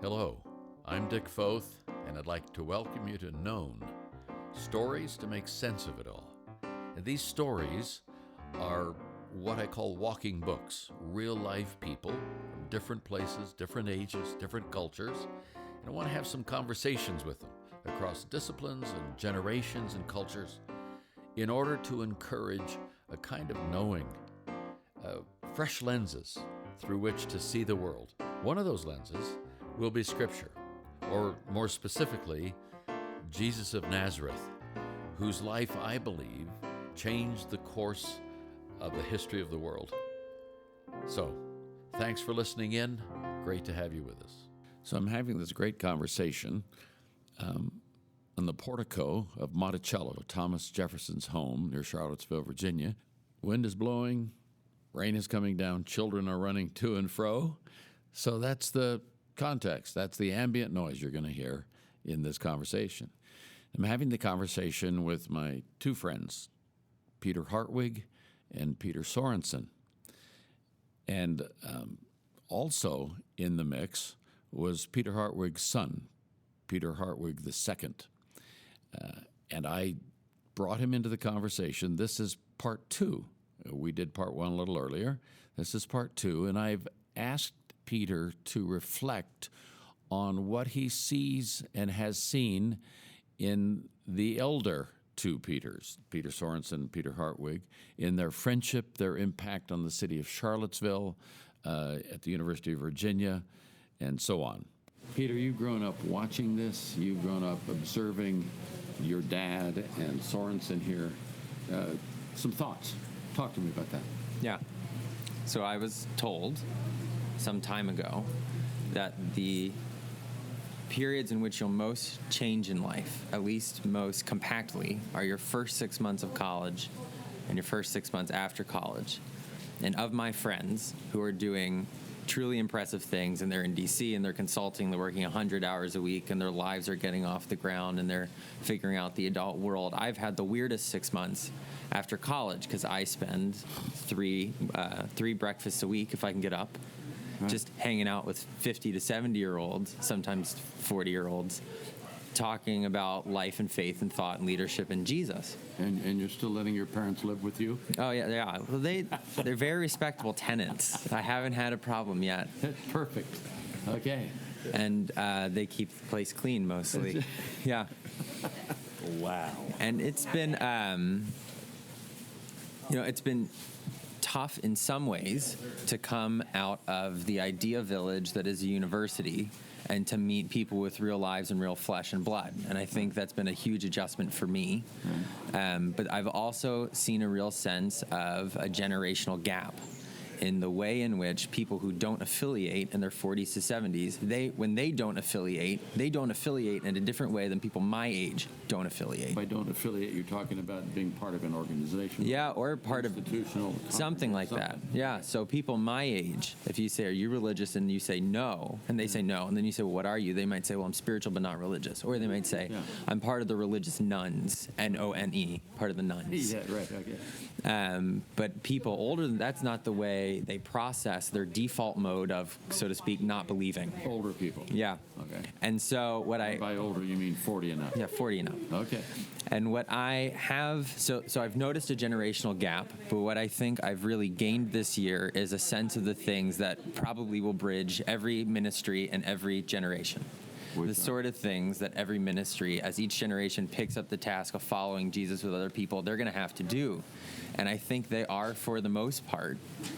Hello, I'm Dick Foth, and I'd like to welcome you to Known, stories to make sense of it all. And these stories are what I call walking books, real-life people from different places, different ages, different cultures, and I want to have some conversations with them across disciplines and generations and cultures in order to encourage a kind of knowing, fresh lenses through which to see the world. One of those lenses will be Scripture, or more specifically, Jesus of Nazareth, whose life, I believe, changed the course of the history of the world. So, thanks for listening in. Great to have you with us. So I'm having this great conversation on the portico of Monticello, Thomas Jefferson's home near Charlottesville, Virginia. Wind is blowing, rain is coming down, children are running to and fro. So that's the context. That's the ambient noise you're going to hear in this conversation. I'm having the conversation with my two friends, Peter Hartwig and Peter Sorensen. And also in the mix was Peter Hartwig's son, Peter Hartwig II. And I brought him into the conversation. This is part two. We did part one a little earlier. This is part two, and I've asked Peter to reflect on what he sees and has seen in the elder two Peters, Peter Sorensen and Peter Hartwig, in their friendship, their impact on the city of Charlottesville, at the University of Virginia, and so on. Peter, you've grown up watching this. You've grown up observing your dad and Sorensen here. Some thoughts. Talk to me about that. Yeah. So I was told some time ago that the periods in which you'll most change in life, at least most compactly, are your first 6 months of college and your first 6 months after college. And of my friends who are doing truly impressive things, and they're in DC and they're consulting, they're working 100 hours a week, and their lives are getting off the ground and they're figuring out the adult world, I've had the weirdest 6 months after college because I spend three breakfasts a week if I can get up. Right. Just hanging out with 50 to 70-year-olds, sometimes 40-year-olds, talking about life and faith and thought and leadership and Jesus. And you're still letting your parents live with you? Oh, yeah. Well, they're very respectable tenants. I haven't had a problem yet. Perfect. Okay. And they keep the place clean mostly. Yeah. Wow. And it's been, it's been tough in some ways to come out of the idea village that is a university and to meet people with real lives and real flesh and blood. And I think that's been a huge adjustment for me. But I've also seen a real sense of a generational gap in the way in which people who don't affiliate in their 40s to 70s, when they don't affiliate in a different way than people my age don't affiliate. By don't affiliate, you're talking about being part of an organization? Yeah, or part of institutional something like that. Yeah, so people my age, if you say, are you religious? And you say no, and they say no, and then you say, well, what are you? They might say, well, I'm spiritual but not religious. Or they might say, I'm part of the religious nuns, N-O-N-E, part of the nuns. Yeah, right, okay. But people older than that's not the way they process their default mode of, so to speak, not believing. Older people. Yeah. Okay. And so by older you mean 40 and up. Yeah, 40 and up. Okay. And what I have, so I've noticed a generational gap, but what I think I've really gained this year is a sense of the things that probably will bridge every ministry and every generation. The sort of things that every ministry, as each generation picks up the task of following Jesus with other people, they're going to have to do. And I think they are, for the most part,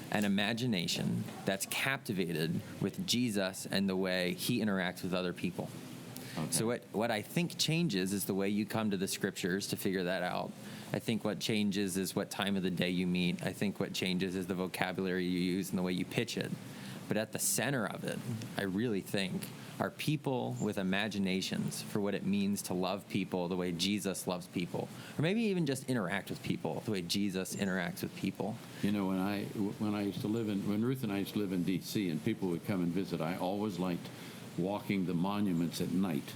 an imagination that's captivated with Jesus and the way he interacts with other people. Okay. So what I think changes is the way you come to the scriptures to figure that out. I think what changes is what time of the day you meet. I think what changes is the vocabulary you use and the way you pitch it. But at the center of it, I really think, are people with imaginations for what it means to love people the way Jesus loves people, or maybe even just interact with people the way Jesus interacts with people. You know, when Ruth and I used to live in D.C. and people would come and visit, I always liked walking the monuments at night.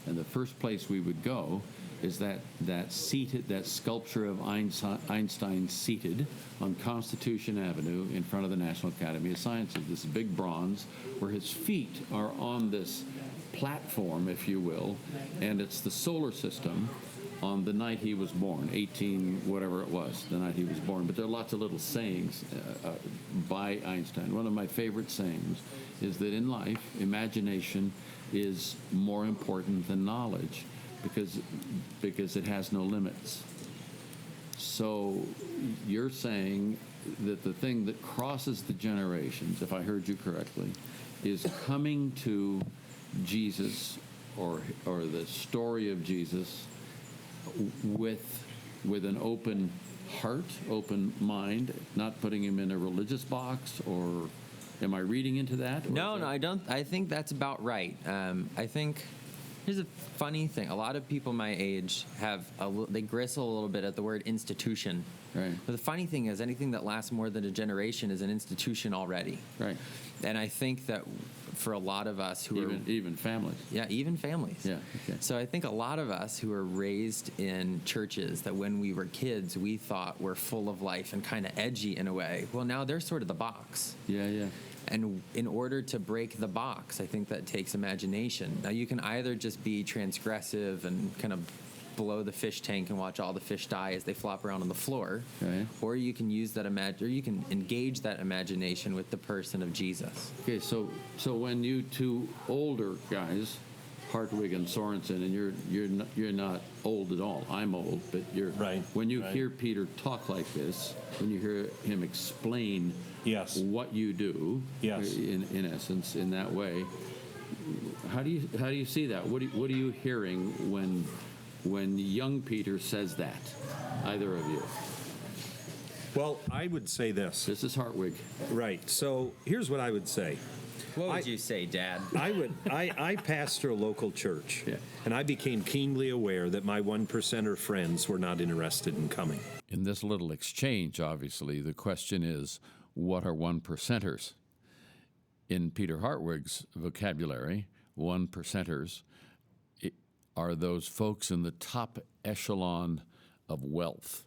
And the first place we would go is that sculpture of Einstein seated on Constitution Avenue in front of the National Academy of Sciences. This big bronze where his feet are on this platform, if you will, and it's the solar system on the night he was born, 18 whatever it was, the night he was born. But there are lots of little sayings by Einstein. One of my favorite sayings is that in life, imagination is more important than knowledge because it has no limits. So you're saying that the thing that crosses the generations, if I heard you correctly, is coming to Jesus or the story of Jesus with an open heart, open mind, not putting him in a religious box, or am I reading into that? No, I don't. I think that's about right. I think here's a funny thing. A lot of people my age they bristle a little bit at the word institution. Right. But the funny thing is, anything that lasts more than a generation is an institution already. Right. And I think that for a lot of us who even families. Yeah, even families. Yeah. Okay. So I think a lot of us who are raised in churches that when we were kids we thought were full of life and kind of edgy in a way. Well, now they're sort of the box. Yeah. And in order to break the box, I think that takes imagination. Now, you can either just be transgressive and kind of blow the fish tank and watch all the fish die as they flop around on the floor, right, or you can use that or you can engage that imagination with the person of Jesus. Okay, so when you two older guys, Hartwig and Sorensen, and you're not old at all. I'm old, but you're right. When you hear Peter talk like this, when you hear him explain what you do, in essence, in that way, how do you see that? What are you hearing when young Peter says that? Either of you. Well, I would say this. This is Hartwig. Right. So here's what I would say. What would you say, Dad? I pastor a local church, and I became keenly aware that my 1%er friends were not interested in coming. In this little exchange, obviously, the question is, what are 1%ers? In Peter Hartwig's vocabulary, 1%ers are those folks in the top echelon of wealth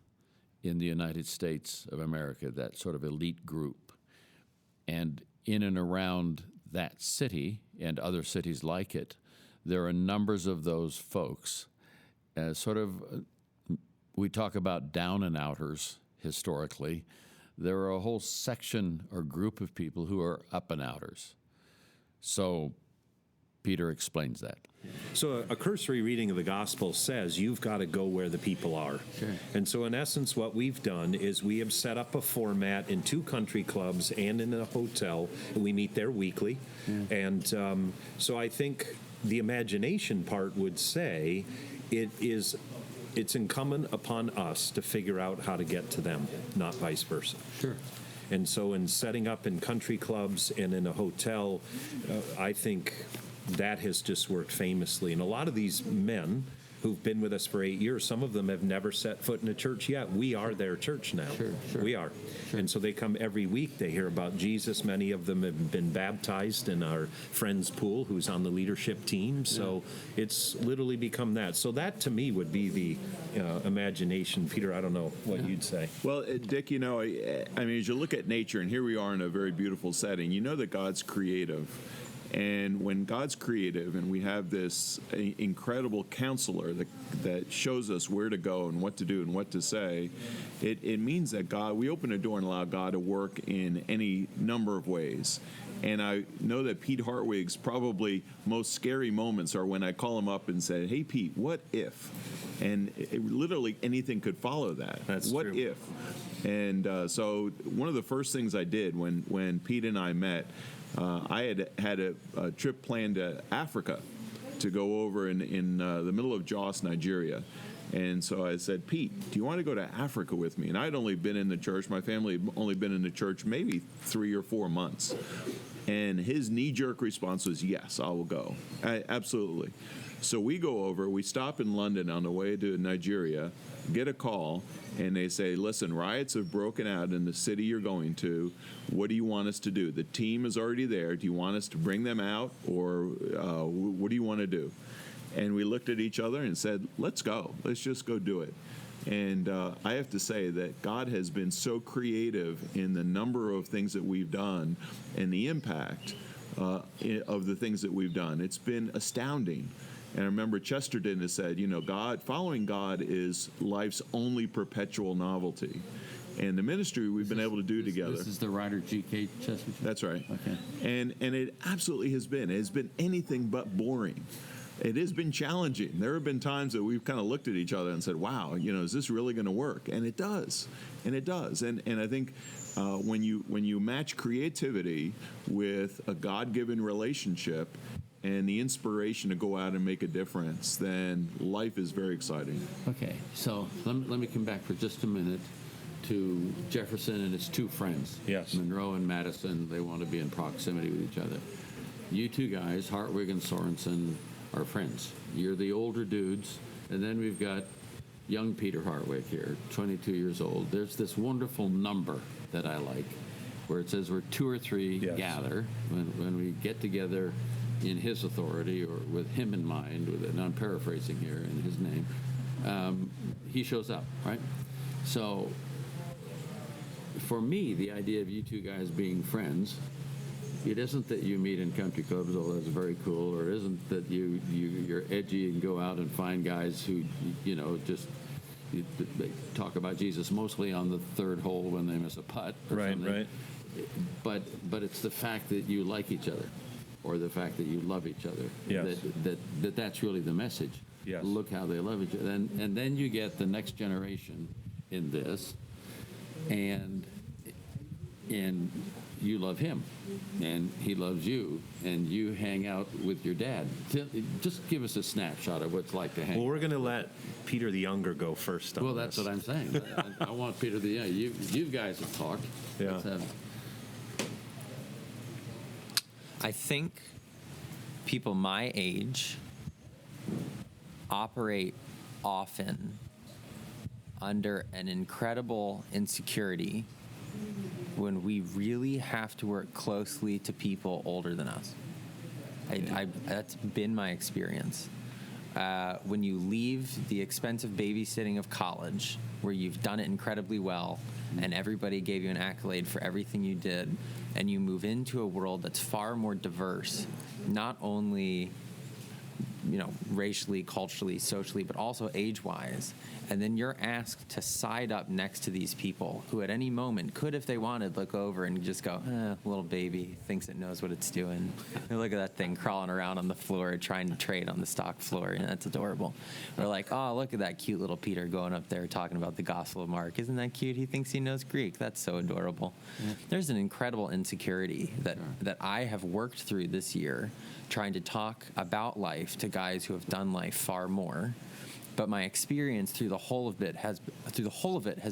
in the United States of America, that sort of elite group. And in and around that city and other cities like it, there are numbers of those folks. We talk about down and outers historically. There are a whole section or group of people who are up and outers. So Peter explains that. So a cursory reading of the gospel says you've got to go where the people are. Okay. And so in essence what we've done is we have set up a format in 2 country clubs and in a hotel, and we meet there weekly. And so I think the imagination part would say it's incumbent upon us to figure out how to get to them, not vice versa. Sure. And so in setting up in country clubs and in a hotel, I think that has just worked famously. And a lot of these men who've been with us for 8 years, some of them have never set foot in a church yet. We are their church now. Sure. We are. Sure. And so they come every week. They hear about Jesus. Many of them have been baptized in our friend's pool, who's on the leadership team. So it's literally become that. So that, to me, would be the imagination. Peter, I don't know what you'd say. Well, Dick, I mean, as you look at nature, and here we are in a very beautiful setting, you know that God's creative. And when God's creative and we have this incredible counselor that shows us where to go and what to do and what to say, it means that we open a door and allow God to work in any number of ways. And I know that Pete Hartwig's probably most scary moments are when I call him up and say, hey, Pete, what if? And literally anything could follow that. That's what true. if? And so one of the first things I did when Pete and I met, I had a trip planned to Africa to go over in the middle of Jos, Nigeria. And so I said, Pete, do you want to go to Africa with me? And I'd only been in the church. My family had only been in the church maybe 3 or 4 months. And his knee-jerk response was, yes, I will go. Absolutely. So we go over. We stop in London on the way to Nigeria, get a call, and they say, listen, riots have broken out in the city you're going to. What do you want us to do? The team is already there. Do you want us to bring them out, or what do you want to do? And we looked at each other and said, let's go. Let's just go do it. And I have to say that God has been so creative in the number of things that we've done and the impact of the things that we've done. It's been astounding. And I remember Chesterton has said, following God is life's only perpetual novelty. And the ministry we've been able to do together. This is the writer G.K. Chesterton? That's right. Okay. And it absolutely has been. It has been anything but boring. It has been challenging. There have been times that we've kind of looked at each other and said, wow, is this really going to work? And it does. And it does. And I think when you match creativity with a God-given relationship and the inspiration to go out and make a difference, then life is very exciting. Okay, so let me come back for just a minute to Jefferson and his two friends. Yes. Monroe and Madison, they want to be in proximity with each other. You two guys, Hartwig and Sorensen, are friends. You're the older dudes, and then we've got young Peter Hartwig here, 22 years old. There's this wonderful number that I like, where it says we're 2 or 3 gather. When we get together in his authority or with him in mind, and I'm paraphrasing here in his name, he shows up, right? So for me, the idea of you two guys being friends, it isn't that you meet in country clubs, although that's very cool, or it isn't that you're edgy and go out and find guys who, they talk about Jesus mostly on the third hole when they miss a putt or something. Right. But it's the fact that you like each other, or the fact that you love each other. Yes. That's really the message. Yes. Look how they love each other. And then you get the next generation in this, and you love him, and he loves you, and you hang out with your dad. Just give us a snapshot of what it's like to hang. Well, we're going to let Peter the Younger go first. Well, that's what I'm saying. I want Peter the Younger. You guys have talked. Yeah. I think people my age operate often under an incredible insecurity when we really have to work closely to people older than us. That's been my experience. When you leave the expensive babysitting of college, where you've done it incredibly well, and everybody gave you an accolade for everything you did, and you move into a world that's far more diverse, not only racially, culturally, socially, but also age-wise. And then you're asked to side up next to these people who at any moment could, if they wanted, look over and just go, little baby thinks it knows what it's doing. Look at that thing crawling around on the floor trying to trade on the stock floor. That's adorable. Or like, oh, look at that cute little Peter going up there talking about the Gospel of Mark. Isn't that cute? He thinks he knows Greek. That's so adorable. Yeah. There's an incredible insecurity that I have worked through this year, trying to talk about life to guys who have done life far more. But my experience through the whole of it has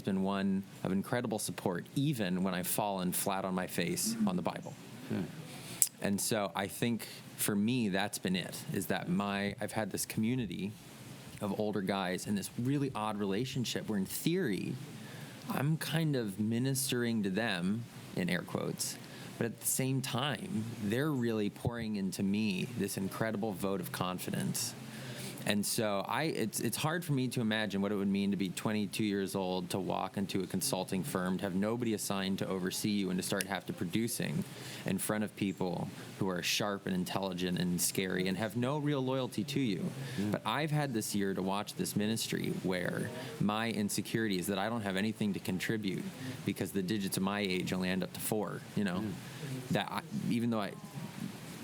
been one of incredible support, even when I've fallen flat on my face on the Bible. Yeah. And so I think for me, that's been it, is that I've had this community of older guys and this really odd relationship where in theory, I'm kind of ministering to them, in air quotes, but at the same time, they're really pouring into me this incredible vote of confidence. And so it's hard for me to imagine what it would mean to be 22 years old, to walk into a consulting firm, to have nobody assigned to oversee you, and to start producing in front of people who are sharp and intelligent and scary and have no real loyalty to you. Mm. But I've had this year to watch this ministry where my insecurity is that I don't have anything to contribute because the digits of my age only end up to 4, even though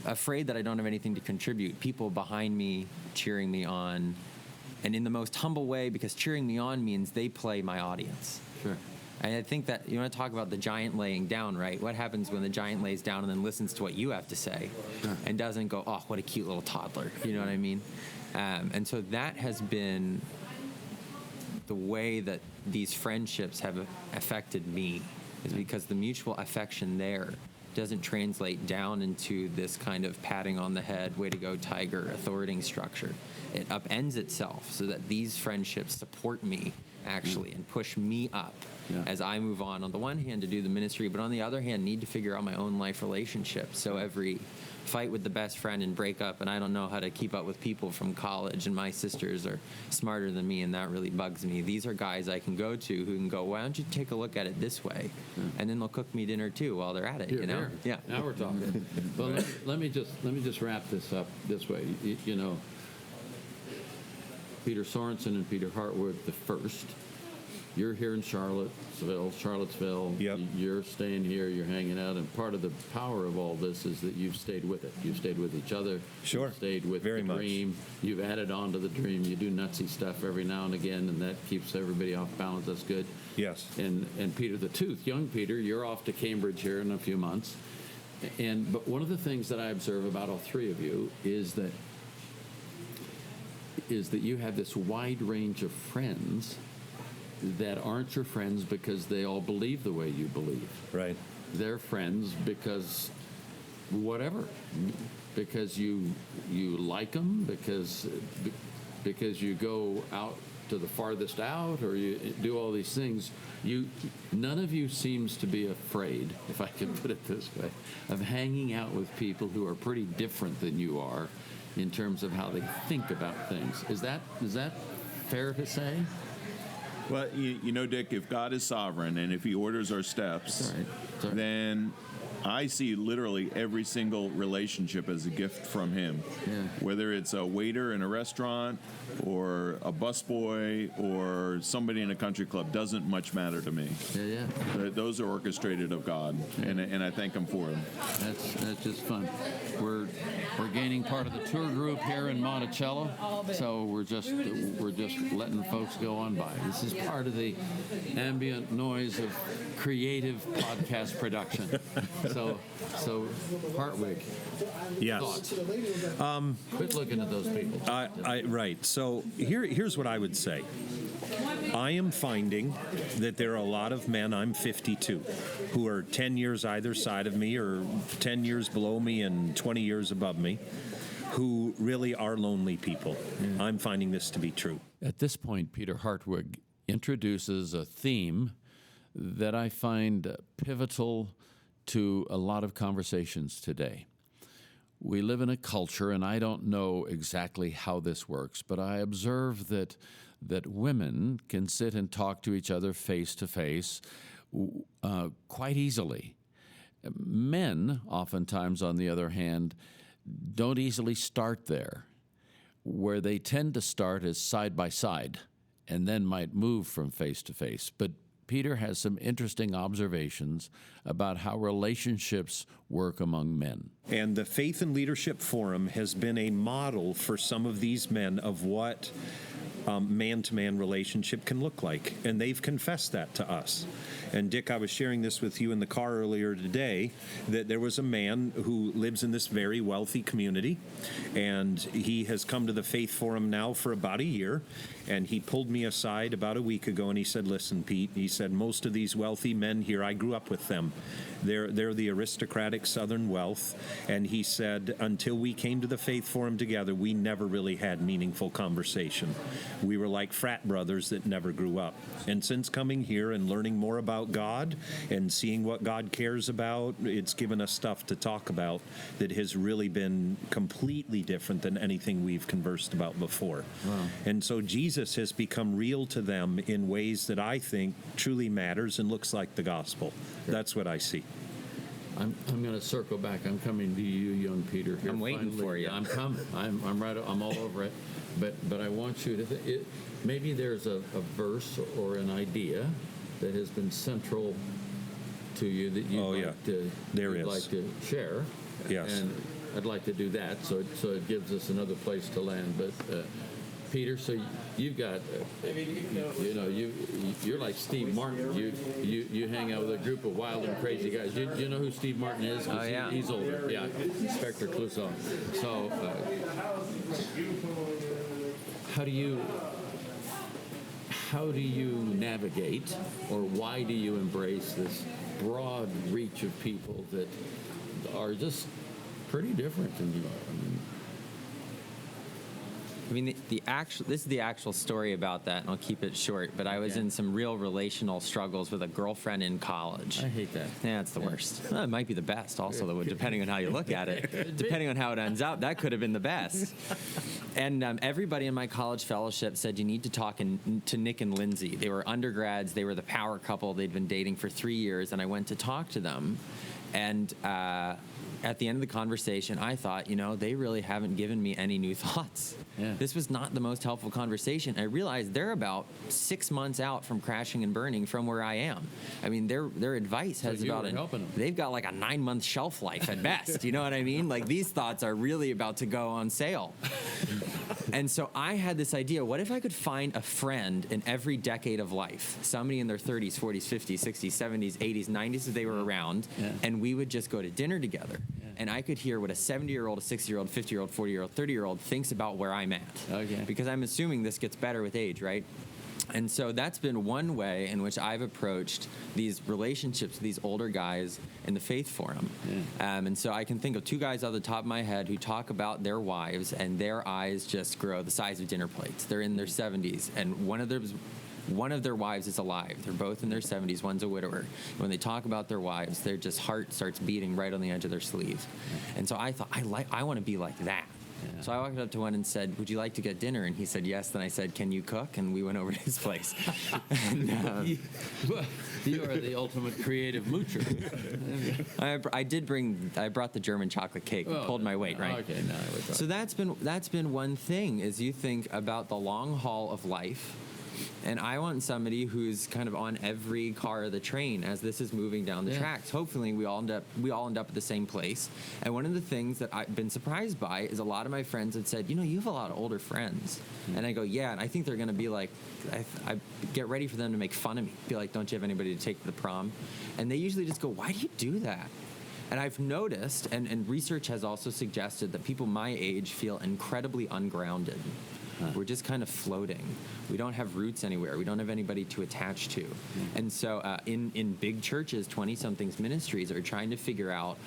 afraid that I don't have anything to contribute, people behind me cheering me on, and in the most humble way, because cheering me on means they play my audience. Sure. And I think that you want to talk about the giant laying down, right? What happens when the giant lays down and then listens to what you have to say, sure, and doesn't go, oh, what a cute little toddler. You know what I mean? And so that has been the way that these friendships have affected me, is because the mutual affection there doesn't translate down into this kind of patting on the head, way to go, tiger, authoritating structure. It upends itself so that these friendships support me actually, and push me up as I move on the one hand to do the ministry, but on the other hand need to figure out my own life relationships. So every fight with the best friend and break up, and I don't know how to keep up with people from college, and my sisters are smarter than me, and that really bugs me. These are guys I can go to who can go, why don't you take a look at it this way, and then they'll cook me dinner too while they're at it. You know, Here. yeah. Now we're talking. Well, let me just wrap this up this way. You know, Peter Sorensen and Peter Hartwig the first. You're here in Charlottesville. Yep. You're staying here. You're hanging out, and part of the power of all this is that you've stayed with it. You've stayed with each other. Sure. You've stayed with Very the much. dream. You've added on to the dream. You do nutsy stuff every now and again, and that keeps everybody off balance. That's good. Yes. And Peter the Tooth, young Peter, you're off to Cambridge here in a few months. But one of the things that I observe about all three of you is that you have this wide range of friends that aren't your friends because they all believe the way you believe. Right. They're friends because whatever, because you like them, because you go out to the farthest out, or you do all these things. None of you seems to be afraid, if I can put it this way, of hanging out with people who are pretty different than you are in terms of how they think about things. Is that fair to say? Well, you know, Dick, if God is sovereign and if he orders our steps, That's right. then I see literally every single relationship as a gift from him. Yeah. Whether it's a waiter in a restaurant or a busboy or somebody in a country club, doesn't much matter to me. Yeah. Those are orchestrated of God, and I thank him for them. That's just fun. We're gaining part of the tour group here in Monticello, so we're just letting folks go on by. This is part of the ambient noise of creative podcast production. So Hartwig, Yes. thoughts? Quit looking at those people. Right. So here's what I would say. I am finding that there are a lot of men, I'm 52, who are 10 years either side of me or 10 years below me and 20 years above me, who really are lonely people. I'm finding this to be true. At this point, Peter Hartwig introduces a theme that I find pivotal to a lot of conversations today. We live in a culture, and I don't know exactly how this works, but I observe that women can sit and talk to each other face to face quite easily. Men, oftentimes, on the other hand, don't easily start there. Where they tend to start is side by side, and then might move from face to face. But Peter has some interesting observations about how relationships work among men. And the Faith and Leadership Forum has been a model for some of these men of what man-to-man relationship can look like. And they've confessed that to us. And Dick, I was sharing this with you in the car earlier today, that there was a man who lives in this very wealthy community, and he has come to the Faith Forum now for about a year, and he pulled me aside about a week ago, and he said, listen, Pete, he said, most of these wealthy men here, I grew up with them. They're the aristocratic Southern wealth, and he said, until we came to the Faith Forum together, we never really had meaningful conversation. We were like frat brothers that never grew up. And since coming here and learning more about God and seeing what God cares about, it's given us stuff to talk about that has really been completely different than anything we've conversed about before. Wow. And so Jesus has become real to them in ways that I think truly matters and looks like the gospel. Sure. That's what I see. I'm going to circle back. I'm coming to you, young Peter. Here I'm waiting finally. for you. I'm coming. I'm right. I'm all over it. But I want you to maybe there's a verse or an idea that has been central to you that you'd like to share. Yes. And I'd like to do that. So it gives us another place to land. But Peter, so you've got, you're like Steve Martin. You hang out with a group of wild and crazy guys. Do you know who Steve Martin is? Oh, yeah. He's older. Yeah, Inspector Clouseau. So how do you navigate, or why do you embrace this broad reach of people that are just pretty different than you are? I mean, I mean, this is the actual story about that, and I'll keep it short. But I was in some real relational struggles with a girlfriend in college. I hate that. Yeah, it's the worst. Well, it might be the best, also, though, depending on how you look at it. Depending on how it ends up, that could have been the best. And everybody in my college fellowship said you need to talk to Nick and Lindsay. They were undergrads. They were the power couple. They'd been dating for 3 years, and I went to talk to them. And at the end of the conversation, I thought, they really haven't given me any new thoughts. Yeah. This was not the most helpful conversation. I realized they're about 6 months out from crashing and burning from where I am. I mean, their advice has they've got like a 9-month shelf life at best. You know what I mean? Like, these thoughts are really about to go on sale. And so I had this idea, what if I could find a friend in every decade of life, somebody in their 30s, 40s, 50s, 60s, 70s, 80s, 90s, if they were around, and we would just go to dinner together. And I could hear what a 70-year-old, a 60-year-old, 50-year-old, 40-year-old, 30-year-old thinks about where I'm at. Okay. Because I'm assuming this gets better with age, right? And so that's been one way in which I've approached these relationships with these older guys in the Faith Forum. Yeah. And so I can think of 2 guys off the top of my head who talk about their wives, and their eyes just grow the size of dinner plates. They're in their 70s, and one of their wives is alive. They're both in their 70s. One's a widower. When they talk about their wives, their just heart starts beating right on the edge of their sleeve. And so I thought, I want to be like that. Yeah. So I walked up to one and said, "Would you like to get dinner?" And he said yes. Then I said, "Can you cook?" And we went over to his place. And, you are the ultimate creative moocher. I brought the German chocolate cake. And pulled my weight, right? Okay, no, so that's been one thing, is you think about the long haul of life. And I want somebody who's kind of on every car of the train as this is moving down the tracks. Hopefully, we all end up at the same place. And one of the things that I've been surprised by is a lot of my friends had said, you have a lot of older friends. And I go, yeah, and I think they're going to be like, I get ready for them to make fun of me. Be like, don't you have anybody to take to the prom? And they usually just go, why do you do that? And I've noticed, and research has also suggested, that people my age feel incredibly ungrounded. We're just kind of floating. We don't have roots anywhere. We don't have anybody to attach to. And so in big churches, 20-somethings ministries are trying to figure out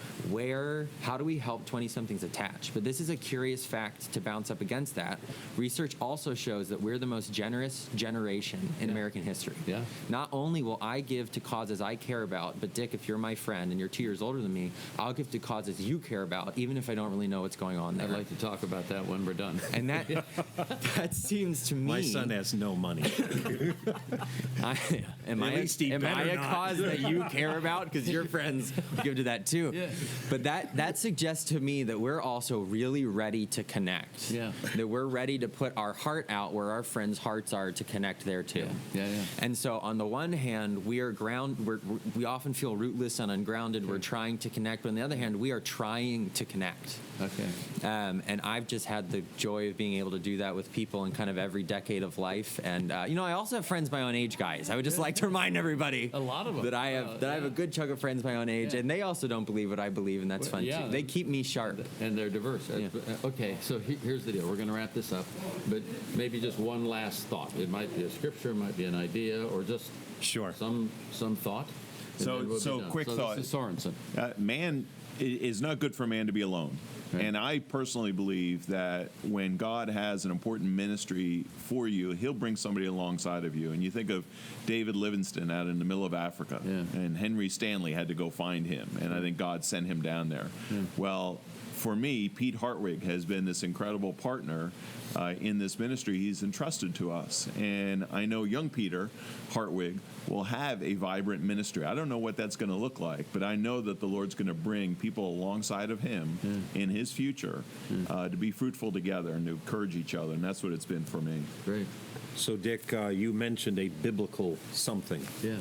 how do we help 20-somethings attach? But this is a curious fact to bounce up against that. Research also shows that we're the most generous generation in American history. Yeah. Not only will I give to causes I care about, but Dick, if you're my friend and you're 2 years older than me, I'll give to causes you care about, even if I don't really know what's going on there. I'd like to talk about that when we're done. And that seems to me... My son has no money. Am I a cause that you care about? Because your friends give to that too. Yeah. But that suggests to me that we're also really ready to connect. Yeah. That we're ready to put our heart out where our friends' hearts are to connect there too. Yeah. And so on the one hand, we often feel rootless and ungrounded. We're trying to connect. But on the other hand, we are trying to connect. Okay. And I've just had the joy of being able to do that with people in kind of every decade of life. And I also have friends my own age, guys. I would just like to remind everybody a lot of them that I have a good chunk of friends my own age, and they also don't believe what I believe, and that's fun too. They keep me sharp, and they're diverse. Yeah. Okay, so here's the deal. We're going to wrap this up, but maybe just one last thought. It might be a scripture, it might be an idea, or just some thought. So quick thought. This is Sorensen. Man is not good for man to be alone. Right. And I personally believe that when God has an important ministry for you, he'll bring somebody alongside of you. And you think of David Livingstone out in the middle of Africa, and Henry Stanley had to go find him, and I think God sent him down there. Yeah. Well, for me, Pete Hartwig has been this incredible partner in this ministry he's entrusted to us. And I know young Peter Hartwig will have a vibrant ministry. I don't know what that's going to look like, but I know that the Lord's going to bring people alongside of him in his future to be fruitful together and to encourage each other. And that's what it's been for me. Great. So, Dick, you mentioned a biblical something. Yeah.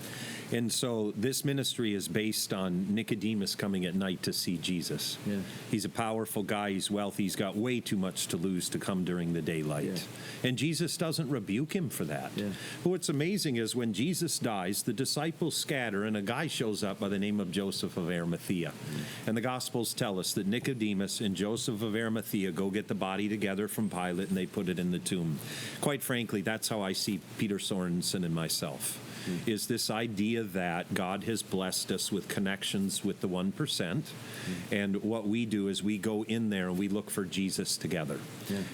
And so this ministry is based on Nicodemus coming at night to see Jesus. Yeah. He's a powerful guy. He's wealthy. He's got way too much to lose to come during the daylight. Yeah. And Jesus doesn't rebuke him for that. Yeah. But what's amazing is when Jesus dies, the disciples scatter, and a guy shows up by the name of Joseph of Arimathea. And the Gospels tell us that Nicodemus and Joseph of Arimathea go get the body together from Pilate, and they put it in the tomb. Quite frankly, that's how I see Peter Sorensen and myself. is this idea that God has blessed us with connections with the 1%. And what we do is we go in there and we look for Jesus together.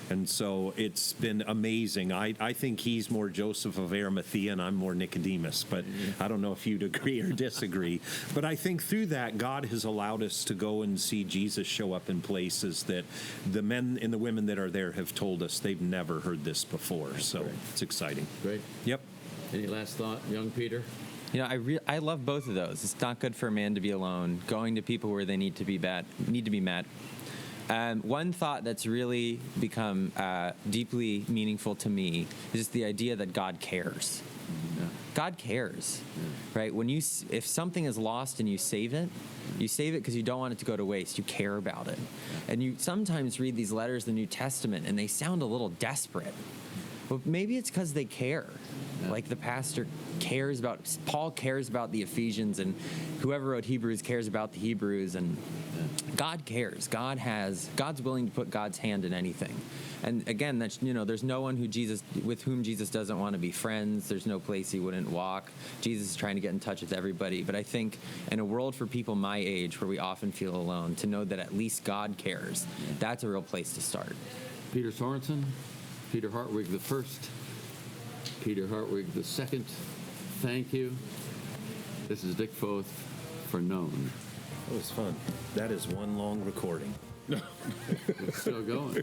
And so it's been amazing. I think he's more Joseph of Arimathea and I'm more Nicodemus, but I don't know if you'd agree or disagree. But I think through that, God has allowed us to go and see Jesus show up in places that the men and the women that are there have told us they've never heard this before. So it's exciting. Great. Yep. Any last thought, young Peter? You know, I love both of those. It's not good for a man to be alone. Going to people where they need to be met. One thought that's really become deeply meaningful to me is the idea that God cares. God cares, right? If something is lost and you save it because you don't want it to go to waste. You care about it. And you sometimes read these letters in the New Testament and they sound a little desperate. But maybe it's because they care. Like the pastor Paul cares about the Ephesians, and whoever wrote Hebrews cares about the Hebrews, and God cares. God's willing to put God's hand in anything. And again, there's no one with whom Jesus doesn't want to be friends. There's no place he wouldn't walk. Jesus is trying to get in touch with everybody. But I think in a world for people my age where we often feel alone, to know that at least God cares, that's a real place to start. Peter Sorensen, Peter Hartwig the first, Peter Hartwig the second, thank you. This is Dick Foth for Known. That was fun. That is one long recording. It's still going.